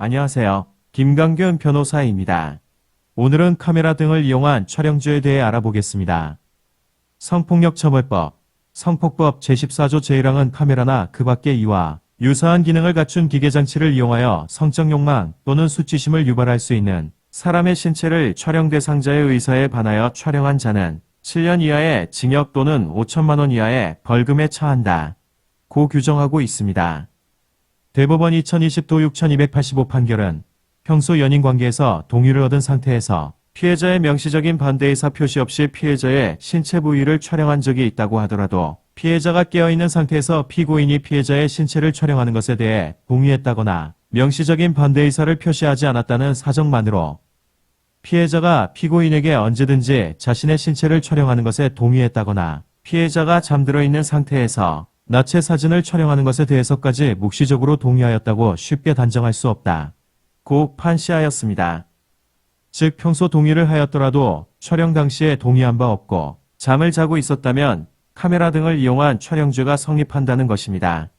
안녕하세요. 김강균 변호사입니다. 오늘은 카메라 등을 이용한 촬영죄에 대해 알아보겠습니다. 성폭력처벌법, 성폭법 제14조 제1항은 카메라나 그 밖의 이와 유사한 기능을 갖춘 기계장치를 이용하여 성적 욕망 또는 수치심을 유발할 수 있는 사람의 신체를 촬영 대상자의 의사에 반하여 촬영한 자는 7년 이하의 징역 또는 5천만 원 이하의 벌금에 처한다. 고 규정하고 있습니다. 대법원 2020도 6285 판결은 평소 연인관계에서 동의를 얻은 상태에서 피해자의 명시적인 반대의사 표시 없이 피해자의 신체 부위를 촬영한 적이 있다고 하더라도 피해자가 깨어있는 상태에서 피고인이 피해자의 신체를 촬영하는 것에 대해 동의했다거나 명시적인 반대의사를 표시하지 않았다는 사정만으로 피해자가 피고인에게 언제든지 자신의 신체를 촬영하는 것에 동의했다거나 피해자가 잠들어 있는 상태에서 나체 사진을 촬영하는 것에 대해서까지 묵시적으로 동의하였다고 쉽게 단정할 수 없다. 고 판시하였습니다. 즉 평소 동의를 하였더라도 촬영 당시에 동의한 바 없고 잠을 자고 있었다면 카메라 등을 이용한 촬영죄가 성립한다는 것입니다.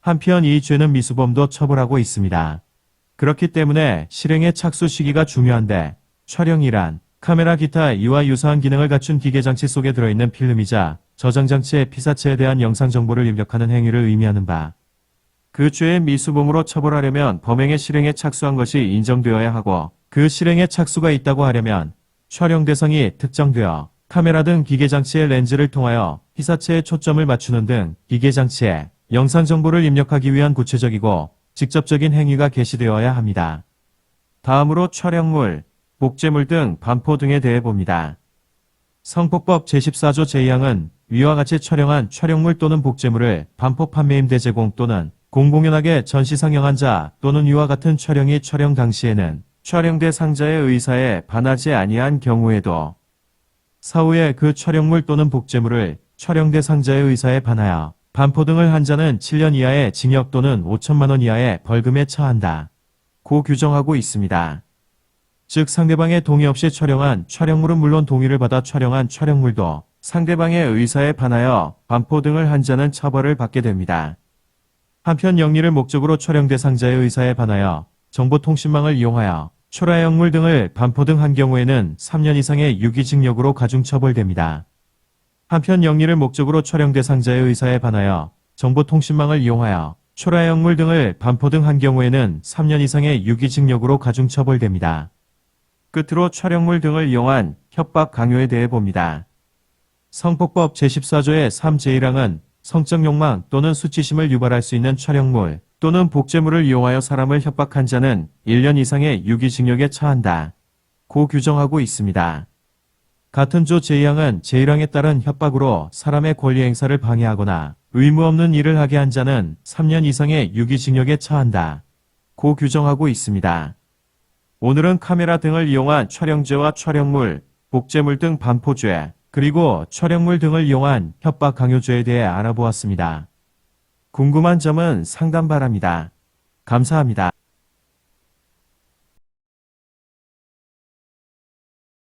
한편 이 죄는 미수범도 처벌하고 있습니다. 그렇기 때문에 실행의 착수 시기가 중요한데 촬영이란 카메라 기타 이와 유사한 기능을 갖춘 기계장치 속에 들어있는 필름이자 저장장치의 피사체에 대한 영상 정보를 입력하는 행위를 의미하는 바. 그 죄의 미수범으로 처벌하려면 범행의 실행에 착수한 것이 인정되어야 하고 그 실행에 착수가 있다고 하려면 촬영 대상이 특정되어 카메라 등 기계장치의 렌즈를 통하여 피사체에 초점을 맞추는 등 기계장치에 영상 정보를 입력하기 위한 구체적이고 직접적인 행위가 개시되어야 합니다. 다음으로 촬영물, 복제물 등 반포 등에 대해 봅니다. 성폭법 제14조 제2항은 위와 같이 촬영한 촬영물 또는 복제물을 반포 판매임 대제공 또는 공공연하게 전시 상영한 자 또는 위와 같은 촬영이 촬영 당시에는 촬영 대상자의 의사에 반하지 아니한 경우에도 사후에 그 촬영물 또는 복제물을 촬영 대상자의 의사에 반하여 반포 등을 한 자는 7년 이하의 징역 또는 5천만 원 이하의 벌금에 처한다. 고 규정하고 있습니다. 즉 상대방의 동의 없이 촬영한 촬영물은 물론 동의를 받아 촬영한 촬영물도 상대방의 의사에 반하여 반포 등을 한 자는 처벌을 받게 됩니다. 한편 영리를 목적으로 촬영 대상자의 의사에 반하여 정보통신망을 이용하여 초라형물 등을 반포 등 한 경우에는 3년 이상의 유기징역으로 가중처벌됩니다. 한편 영리를 목적으로 촬영 대상자의 의사에 반하여 정보통신망을 이용하여 초라형물 등을 반포 등 한 경우에는 3년 이상의 유기징역으로 가중처벌됩니다. 끝으로 촬영물 등을 이용한 협박 강요에 대해 봅니다. 성폭법 제14조의 3제1항은 성적 욕망 또는 수치심을 유발할 수 있는 촬영물 또는 복제물을 이용하여 사람을 협박한 자는 1년 이상의 유기징역에 처한다. 고 규정하고 있습니다. 같은 조 제2항은 제1항에 따른 협박으로 사람의 권리 행사를 방해하거나 의무 없는 일을 하게 한 자는 3년 이상의 유기징역에 처한다. 고 규정하고 있습니다. 오늘은 카메라 등을 이용한 촬영죄와 촬영물, 복제물 등 반포죄, 그리고 촬영물 등을 이용한 협박 강요죄에 대해 알아보았습니다. 궁금한 점은 상담 바랍니다. 감사합니다.